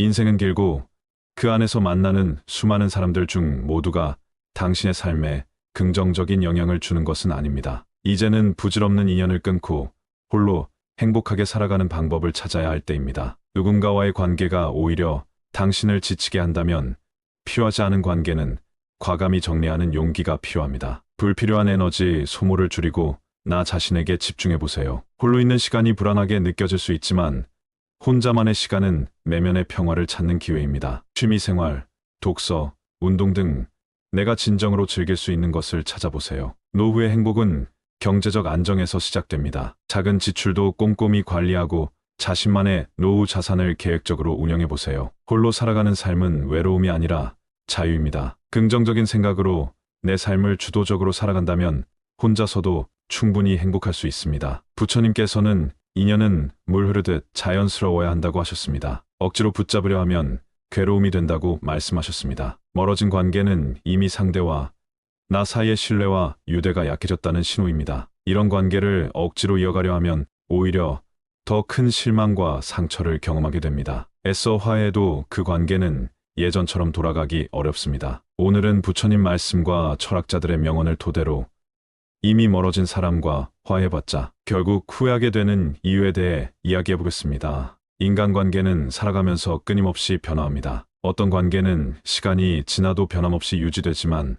인생은 길고 그 안에서 만나는 수많은 사람들 중 모두가 당신의 삶에 긍정적인 영향을 주는 것은 아닙니다. 이제는 부질없는 인연을 끊고 홀로 행복하게 살아가는 방법을 찾아야 할 때입니다. 누군가와의 관계가 오히려 당신을 지치게 한다면 필요하지 않은 관계는 과감히 정리하는 용기가 필요합니다. 불필요한 에너지 소모를 줄이고 나 자신에게 집중해 보세요. 홀로 있는 시간이 불안하게 느껴질 수 있지만 혼자만의 시간은 내면의 평화를 찾는 기회입니다. 취미생활, 독서, 운동 등 내가 진정으로 즐길 수 있는 것을 찾아보세요. 노후의 행복은 경제적 안정에서 시작됩니다. 작은 지출도 꼼꼼히 관리하고 자신만의 노후 자산을 계획적으로 운영해 보세요. 홀로 살아가는 삶은 외로움이 아니라 자유입니다. 긍정적인 생각으로 내 삶을 주도적으로 살아간다면 혼자서도 충분히 행복할 수 있습니다. 부처님께서는 인연은 물 흐르듯 자연스러워야 한다고 하셨습니다. 억지로 붙잡으려 하면 괴로움이 된다고 말씀하셨습니다. 멀어진 관계는 이미 상대와 나 사이의 신뢰와 유대가 약해졌다는 신호입니다. 이런 관계를 억지로 이어가려 하면 오히려 더 큰 실망과 상처를 경험하게 됩니다. 애써 화해해도 그 관계는 예전처럼 돌아가기 어렵습니다. 오늘은 부처님 말씀과 철학자들의 명언을 토대로 이미 멀어진 사람과 화해해봤자 결국 후회하게 되는 이유에 대해 이야기해보겠습니다. 인간관계는 살아가면서 끊임없이 변화합니다. 어떤 관계는 시간이 지나도 변함없이 유지되지만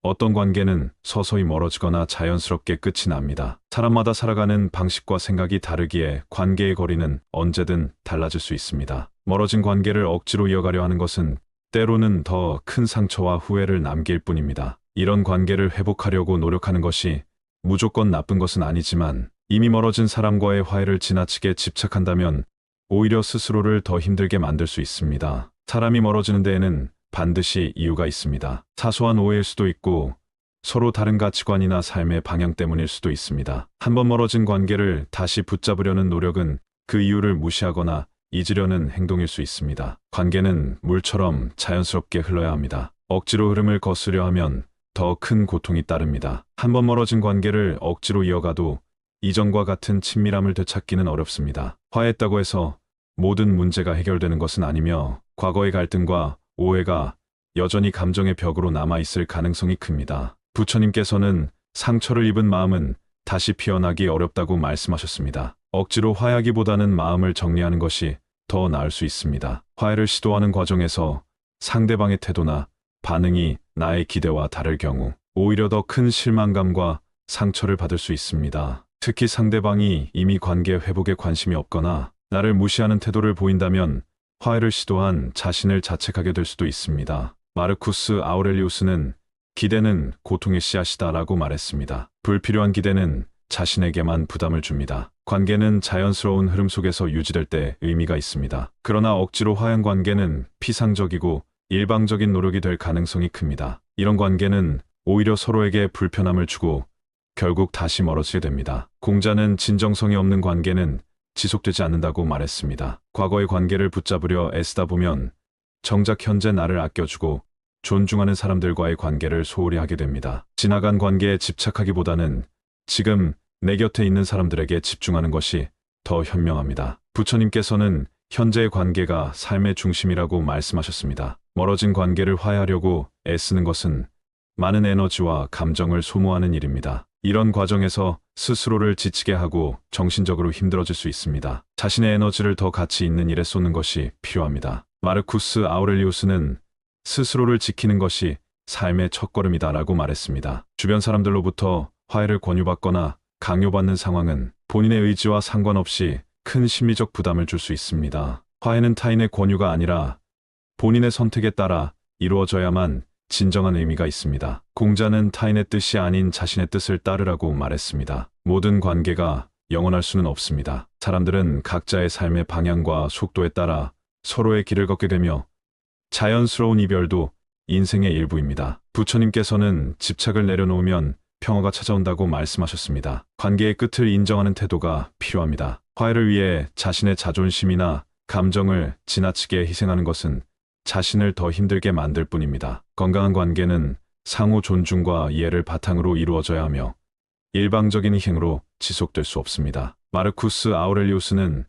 어떤 관계는 서서히 멀어지거나 자연스럽게 끝이 납니다. 사람마다 살아가는 방식과 생각이 다르기에 관계의 거리는 언제든 달라질 수 있습니다. 멀어진 관계를 억지로 이어가려 하는 것은 때로는 더 큰 상처와 후회를 남길 뿐입니다. 이런 관계를 회복하려고 노력하는 것이 무조건 나쁜 것은 아니지만 이미 멀어진 사람과의 화해를 지나치게 집착한다면 오히려 스스로를 더 힘들게 만들 수 있습니다. 사람이 멀어지는 데에는 반드시 이유가 있습니다. 사소한 오해일 수도 있고 서로 다른 가치관이나 삶의 방향 때문일 수도 있습니다. 한번 멀어진 관계를 다시 붙잡으려는 노력은 그 이유를 무시하거나 잊으려는 행동일 수 있습니다. 관계는 물처럼 자연스럽게 흘러야 합니다. 억지로 흐름을 거스려 하면 더 큰 고통이 따릅니다. 한번 멀어진 관계를 억지로 이어가도 이전과 같은 친밀함을 되찾기는 어렵습니다. 화해했다고 해서 모든 문제가 해결되는 것은 아니며 과거의 갈등과 오해가 여전히 감정의 벽으로 남아있을 가능성이 큽니다. 부처님께서는 상처를 입은 마음은 다시 피어나기 어렵다고 말씀하셨습니다. 억지로 화해하기보다는 마음을 정리하는 것이 더 나을 수 있습니다. 화해를 시도하는 과정에서 상대방의 태도나 반응이 나의 기대와 다를 경우 오히려 더 큰 실망감과 상처를 받을 수 있습니다. 특히 상대방이 이미 관계 회복에 관심이 없거나 나를 무시하는 태도를 보인다면 화해를 시도한 자신을 자책하게 될 수도 있습니다. 마르쿠스 아우렐리우스는 기대는 고통의 씨앗이다라고 말했습니다. 불필요한 기대는 자신에게만 부담을 줍니다. 관계는 자연스러운 흐름 속에서 유지될 때 의미가 있습니다. 그러나 억지로 화해한 관계는 피상적이고 일방적인 노력이 될 가능성이 큽니다. 이런 관계는 오히려 서로에게 불편함을 주고 결국 다시 멀어지게 됩니다. 공자는 진정성이 없는 관계는 지속되지 않는다고 말했습니다. 과거의 관계를 붙잡으려 애쓰다 보면 정작 현재 나를 아껴주고 존중하는 사람들과의 관계를 소홀히 하게 됩니다. 지나간 관계에 집착하기보다는 지금 내 곁에 있는 사람들에게 집중하는 것이 더 현명합니다. 부처님께서는 현재의 관계가 삶의 중심이라고 말씀하셨습니다. 멀어진 관계를 화해하려고 애쓰는 것은 많은 에너지와 감정을 소모하는 일입니다. 이런 과정에서 스스로를 지치게 하고 정신적으로 힘들어질 수 있습니다. 자신의 에너지를 더 가치 있는 일에 쏟는 것이 필요합니다. 마르쿠스 아우렐리우스는 스스로를 지키는 것이 삶의 첫걸음이다라고 말했습니다. 주변 사람들로부터 화해를 권유받거나 강요받는 상황은 본인의 의지와 상관없이 큰 심리적 부담을 줄 수 있습니다. 화해는 타인의 권유가 아니라 본인의 선택에 따라 이루어져야만 진정한 의미가 있습니다. 공자는 타인의 뜻이 아닌 자신의 뜻을 따르라고 말했습니다. 모든 관계가 영원할 수는 없습니다. 사람들은 각자의 삶의 방향과 속도에 따라 서로의 길을 걷게 되며 자연스러운 이별도 인생의 일부입니다. 부처님께서는 집착을 내려놓으면 평화가 찾아온다고 말씀하셨습니다. 관계의 끝을 인정하는 태도가 필요합니다. 화해를 위해 자신의 자존심이나 감정을 지나치게 희생하는 것은 자신을 더 힘들게 만들 뿐입니다. 건강한 관계는 상호 존중과 이해를 바탕으로 이루어져야 하며 일방적인 희생으로 지속될 수 없습니다. 마르쿠스 아우렐리우스는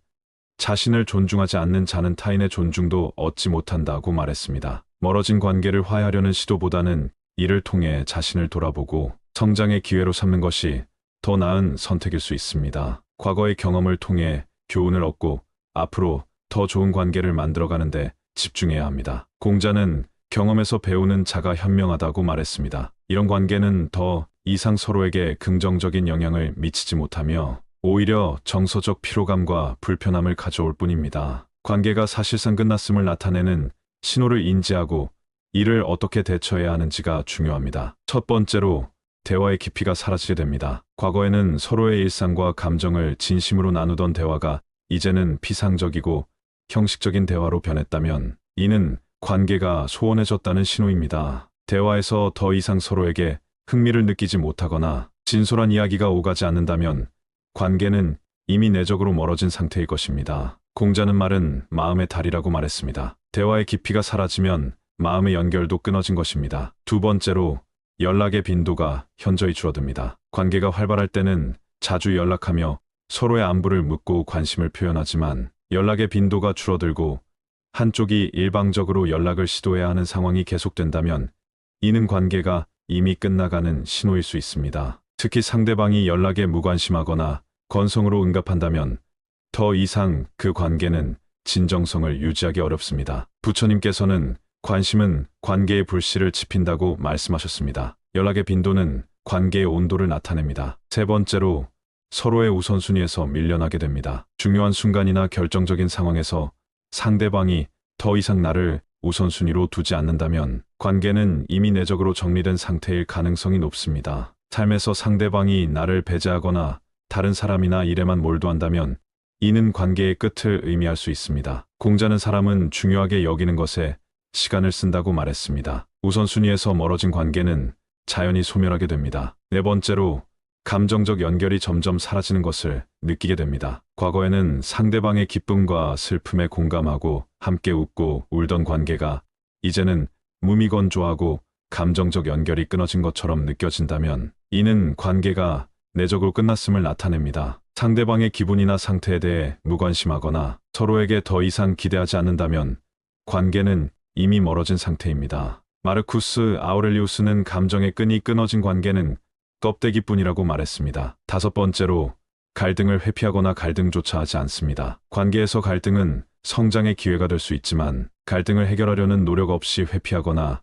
자신을 존중하지 않는 자는 타인의 존중도 얻지 못한다고 말했습니다. 멀어진 관계를 화해하려는 시도보다는 이를 통해 자신을 돌아보고 성장의 기회로 삼는 것이 더 나은 선택일 수 있습니다. 과거의 경험을 통해 교훈을 얻고 앞으로 더 좋은 관계를 만들어가는데 집중해야 합니다. 공자는 경험에서 배우는 자가 현명하다고 말했습니다. 이런 관계는 더 이상 서로에게 긍정적인 영향을 미치지 못하며 오히려 정서적 피로감과 불편함을 가져올 뿐입니다. 관계가 사실상 끝났음을 나타내는 신호를 인지하고 이를 어떻게 대처해야 하는지가 중요합니다. 첫 번째로 대화의 깊이가 사라지게 됩니다. 과거에는 서로의 일상과 감정을 진심으로 나누던 대화가 이제는 피상적이고 형식적인 대화로 변했다면 이는 관계가 소원해졌다는 신호입니다. 대화에서 더 이상 서로에게 흥미를 느끼지 못하거나 진솔한 이야기가 오가지 않는다면 관계는 이미 내적으로 멀어진 상태일 것입니다. 공자는 말은 마음의 달이라고 말했습니다. 대화의 깊이가 사라지면 마음의 연결도 끊어진 것입니다. 두 번째로 연락의 빈도가 현저히 줄어듭니다. 관계가 활발할 때는 자주 연락하며 서로의 안부를 묻고 관심을 표현하지만 연락의 빈도가 줄어들고 한쪽이 일방적으로 연락을 시도해야 하는 상황이 계속된다면 이는 관계가 이미 끝나가는 신호일 수 있습니다. 특히 상대방이 연락에 무관심하거나 건성으로 응답한다면 더 이상 그 관계는 진정성을 유지하기 어렵습니다. 부처님께서는 관심은 관계의 불씨를 지핀다고 말씀하셨습니다. 연락의 빈도는 관계의 온도를 나타냅니다. 세 번째로 서로의 우선순위에서 밀려나게 됩니다. 중요한 순간이나 결정적인 상황에서 상대방이 더 이상 나를 우선순위로 두지 않는다면 관계는 이미 내적으로 정리된 상태일 가능성이 높습니다. 삶에서 상대방이 나를 배제하거나 다른 사람이나 일에만 몰두한다면 이는 관계의 끝을 의미할 수 있습니다. 공자는 사람은 중요하게 여기는 것에 시간을 쓴다고 말했습니다. 우선순위에서 멀어진 관계는 자연히 소멸하게 됩니다. 네 번째로 감정적 연결이 점점 사라지는 것을 느끼게 됩니다. 과거에는 상대방의 기쁨과 슬픔에 공감하고 함께 웃고 울던 관계가 이제는 무미건조하고 감정적 연결이 끊어진 것처럼 느껴진다면 이는 관계가 내적으로 끝났음을 나타냅니다. 상대방의 기분이나 상태에 대해 무관심하거나 서로에게 더 이상 기대하지 않는다면 관계는 이미 멀어진 상태입니다. 마르쿠스 아우렐리우스는 감정의 끈이 끊어진 관계는 껍데기뿐이라고 말했습니다. 다섯 번째로 갈등을 회피하거나 갈등조차 하지 않습니다. 관계에서 갈등은 성장의 기회가 될 수 있지만 갈등을 해결하려는 노력 없이 회피하거나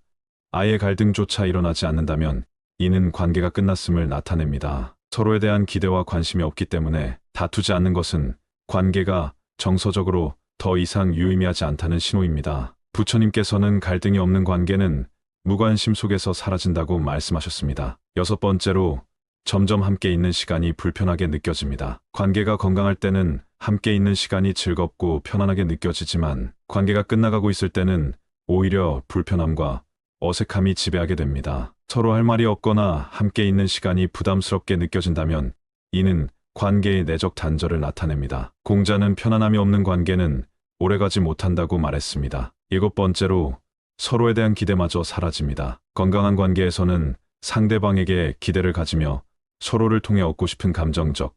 아예 갈등조차 일어나지 않는다면 이는 관계가 끝났음을 나타냅니다. 서로에 대한 기대와 관심이 없기 때문에 다투지 않는 것은 관계가 정서적으로 더 이상 유의미하지 않다는 신호입니다. 부처님께서는 갈등이 없는 관계는 무관심 속에서 사라진다고 말씀하셨습니다. 여섯 번째로 점점 함께 있는 시간이 불편하게 느껴집니다. 관계가 건강할 때는 함께 있는 시간이 즐겁고 편안하게 느껴지지만 관계가 끝나가고 있을 때는 오히려 불편함과 어색함이 지배하게 됩니다. 서로 할 말이 없거나 함께 있는 시간이 부담스럽게 느껴진다면 이는 관계의 내적 단절을 나타냅니다. 공자는 편안함이 없는 관계는 오래가지 못한다고 말했습니다. 일곱 번째로 서로에 대한 기대마저 사라집니다. 건강한 관계에서는 상대방에게 기대를 가지며 서로를 통해 얻고 싶은 감정적,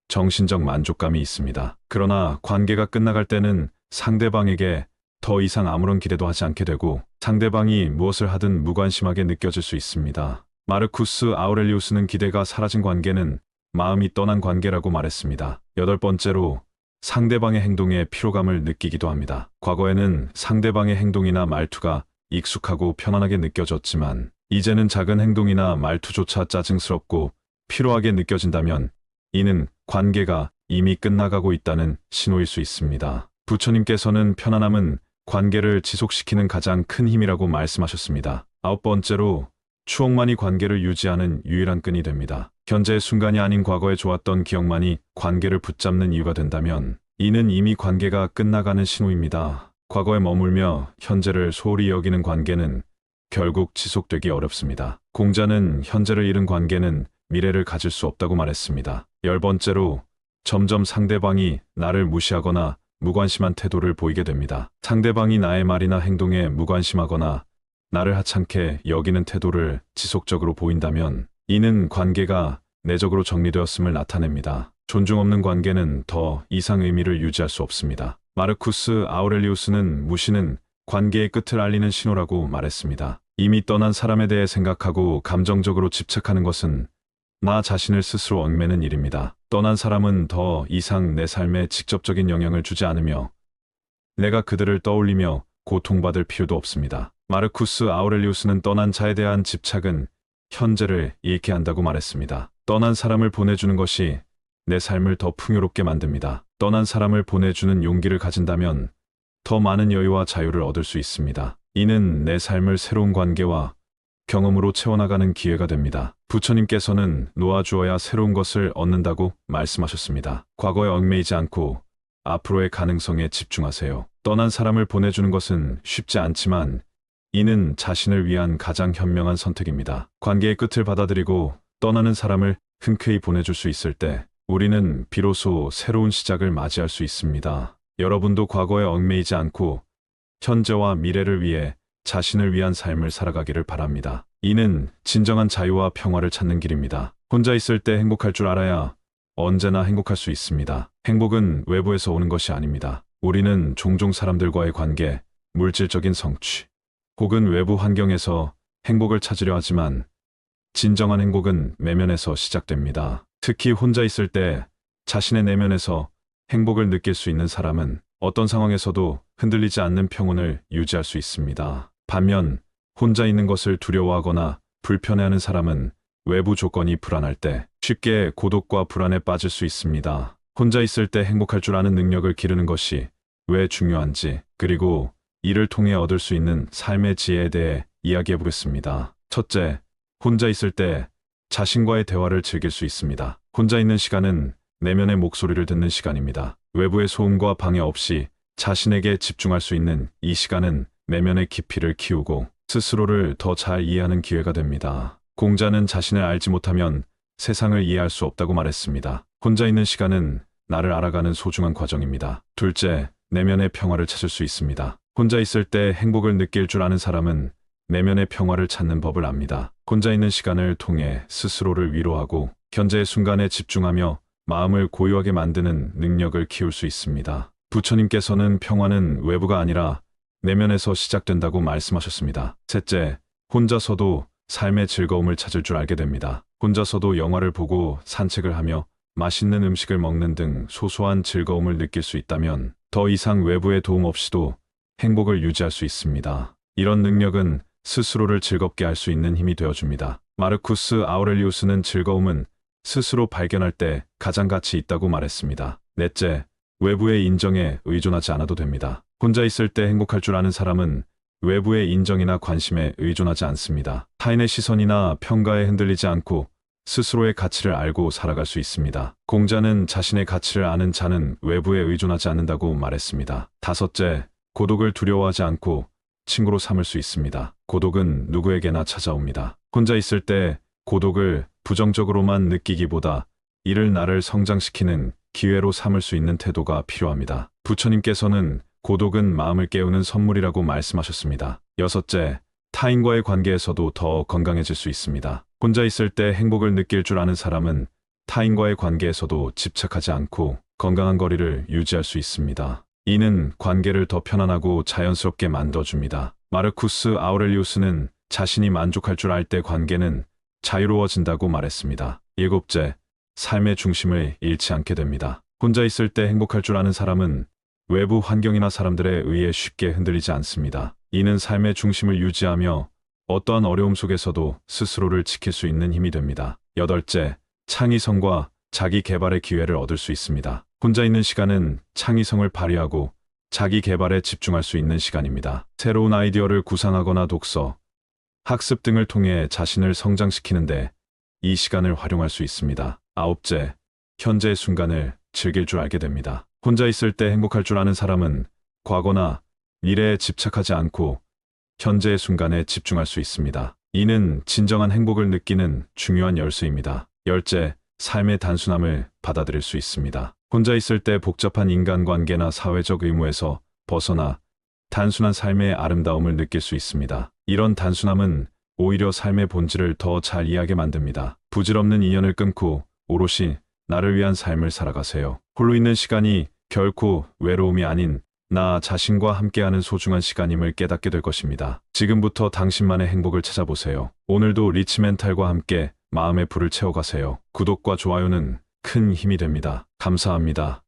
정신적 만족감이 있습니다. 그러나 관계가 끝나갈 때는 상대방에게 더 이상 아무런 기대도 하지 않게 되고 상대방이 무엇을 하든 무관심하게 느껴질 수 있습니다. 마르쿠스 아우렐리우스는 기대가 사라진 관계는 마음이 떠난 관계라고 말했습니다. 여덟 번째로 상대방의 행동에 피로감을 느끼기도 합니다. 과거에는 상대방의 행동이나 말투가 익숙하고 편안하게 느껴졌지만 이제는 작은 행동이나 말투조차 짜증스럽고 피로하게 느껴진다면 이는 관계가 이미 끝나가고 있다는 신호일 수 있습니다. 부처님께서는 편안함은 관계를 지속시키는 가장 큰 힘이라고 말씀하셨습니다. 아홉 번째로 추억만이 관계를 유지하는 유일한 끈이 됩니다. 현재의 순간이 아닌 과거에 좋았던 기억만이 관계를 붙잡는 이유가 된다면 이는 이미 관계가 끝나가는 신호입니다. 과거에 머물며 현재를 소홀히 여기는 관계는 결국 지속되기 어렵습니다. 공자는 현재를 잃은 관계는 미래를 가질 수 없다고 말했습니다. 열 번째로 점점 상대방이 나를 무시하거나 무관심한 태도를 보이게 됩니다. 상대방이 나의 말이나 행동에 무관심하거나 나를 하찮게 여기는 태도를 지속적으로 보인다면 이는 관계가 내적으로 정리되었음을 나타냅니다. 존중 없는 관계는 더 이상 의미를 유지할 수 없습니다. 마르쿠스 아우렐리우스는 무시는 관계의 끝을 알리는 신호라고 말했습니다. 이미 떠난 사람에 대해 생각하고 감정적으로 집착하는 것은 나 자신을 스스로 얽매는 일입니다. 떠난 사람은 더 이상 내 삶에 직접적인 영향을 주지 않으며 내가 그들을 떠올리며 고통받을 필요도 없습니다. 마르쿠스 아우렐리우스는 떠난 자에 대한 집착은 현재를 잃게 한다고 말했습니다. 떠난 사람을 보내주는 것이 내 삶을 더 풍요롭게 만듭니다. 떠난 사람을 보내주는 용기를 가진다면 더 많은 여유와 자유를 얻을 수 있습니다. 이는 내 삶을 새로운 관계와 경험으로 채워나가는 기회가 됩니다. 부처님께서는 놓아주어야 새로운 것을 얻는다고 말씀하셨습니다. 과거에 얽매이지 않고 앞으로의 가능성에 집중하세요. 떠난 사람을 보내주는 것은 쉽지 않지만 이는 자신을 위한 가장 현명한 선택입니다. 관계의 끝을 받아들이고 떠나는 사람을 흔쾌히 보내줄 수 있을 때 우리는 비로소 새로운 시작을 맞이할 수 있습니다. 여러분도 과거에 얽매이지 않고 현재와 미래를 위해 자신을 위한 삶을 살아가기를 바랍니다. 이는 진정한 자유와 평화를 찾는 길입니다. 혼자 있을 때 행복할 줄 알아야 언제나 행복할 수 있습니다. 행복은 외부에서 오는 것이 아닙니다. 우리는 종종 사람들과의 관계, 물질적인 성취, 혹은 외부 환경에서 행복을 찾으려 하지만 진정한 행복은 내면에서 시작됩니다. 특히 혼자 있을 때 자신의 내면에서 행복을 느낄 수 있는 사람은 어떤 상황에서도 흔들리지 않는 평온을 유지할 수 있습니다. 반면 혼자 있는 것을 두려워하거나 불편해하는 사람은 외부 조건이 불안할 때 쉽게 고독과 불안에 빠질 수 있습니다. 혼자 있을 때 행복할 줄 아는 능력을 기르는 것이 왜 중요한지, 그리고 이를 통해 얻을 수 있는 삶의 지혜에 대해 이야기해 보겠습니다. 첫째, 혼자 있을 때 자신과의 대화를 즐길 수 있습니다. 혼자 있는 시간은 내면의 목소리를 듣는 시간입니다. 외부의 소음과 방해 없이 자신에게 집중할 수 있는 이 시간은 내면의 깊이를 키우고 스스로를 더 잘 이해하는 기회가 됩니다. 공자는 자신을 알지 못하면 세상을 이해할 수 없다고 말했습니다. 혼자 있는 시간은 나를 알아가는 소중한 과정입니다. 둘째, 내면의 평화를 찾을 수 있습니다. 혼자 있을 때 행복을 느낄 줄 아는 사람은 내면의 평화를 찾는 법을 압니다. 혼자 있는 시간을 통해 스스로를 위로하고 현재의 순간에 집중하며 마음을 고요하게 만드는 능력을 키울 수 있습니다. 부처님께서는 평화는 외부가 아니라 내면에서 시작된다고 말씀하셨습니다. 셋째, 혼자서도 삶의 즐거움을 찾을 줄 알게 됩니다. 혼자서도 영화를 보고 산책을 하며 맛있는 음식을 먹는 등 소소한 즐거움을 느낄 수 있다면 더 이상 외부의 도움 없이도 행복을 유지할 수 있습니다. 이런 능력은 스스로를 즐겁게 할 수 있는 힘이 되어줍니다. 마르쿠스 아우렐리우스는 즐거움은 스스로 발견할 때 가장 가치 있다고 말했습니다. 넷째, 외부의 인정에 의존하지 않아도 됩니다. 혼자 있을 때 행복할 줄 아는 사람은 외부의 인정이나 관심에 의존하지 않습니다. 타인의 시선이나 평가에 흔들리지 않고 스스로의 가치를 알고 살아갈 수 있습니다. 공자는 자신의 가치를 아는 자는 외부에 의존하지 않는다고 말했습니다. 다섯째, 고독을 두려워하지 않고 친구로 삼을 수 있습니다. 고독은 누구에게나 찾아옵니다. 혼자 있을 때 고독을 부정적으로만 느끼기보다 이를 나를 성장시키는 기회로 삼을 수 있는 태도가 필요합니다. 부처님께서는 고독은 마음을 깨우는 선물이라고 말씀하셨습니다. 여섯째, 타인과의 관계에서도 더 건강해질 수 있습니다. 혼자 있을 때 행복을 느낄 줄 아는 사람은 타인과의 관계에서도 집착하지 않고 건강한 거리를 유지할 수 있습니다. 이는 관계를 더 편안하고 자연스럽게 만들어줍니다. 마르쿠스 아우렐리우스는 자신이 만족할 줄 알 때 관계는 자유로워진다고 말했습니다. 일곱째, 삶의 중심을 잃지 않게 됩니다. 혼자 있을 때 행복할 줄 아는 사람은 외부 환경이나 사람들에 의해 쉽게 흔들리지 않습니다. 이는 삶의 중심을 유지하며 어떠한 어려움 속에서도 스스로를 지킬 수 있는 힘이 됩니다. 여덟째, 창의성과 자기 개발의 기회를 얻을 수 있습니다. 혼자 있는 시간은 창의성을 발휘하고 자기 개발에 집중할 수 있는 시간입니다. 새로운 아이디어를 구상하거나 독서, 학습 등을 통해 자신을 성장시키는데 이 시간을 활용할 수 있습니다. 아홉째, 현재의 순간을 즐길 줄 알게 됩니다. 혼자 있을 때 행복할 줄 아는 사람은 과거나 미래에 집착하지 않고 현재의 순간에 집중할 수 있습니다. 이는 진정한 행복을 느끼는 중요한 열쇠입니다. 열째, 삶의 단순함을 받아들일 수 있습니다. 혼자 있을 때 복잡한 인간관계나 사회적 의무에서 벗어나 단순한 삶의 아름다움을 느낄 수 있습니다. 이런 단순함은 오히려 삶의 본질을 더 잘 이해하게 만듭니다. 부질없는 인연을 끊고 오롯이 나를 위한 삶을 살아가세요. 홀로 있는 시간이 결코 외로움이 아닌 나 자신과 함께하는 소중한 시간임을 깨닫게 될 것입니다. 지금부터 당신만의 행복을 찾아보세요. 오늘도 리치멘탈과 함께 마음의 불을 채워가세요. 구독과 좋아요는 큰 힘이 됩니다. 감사합니다.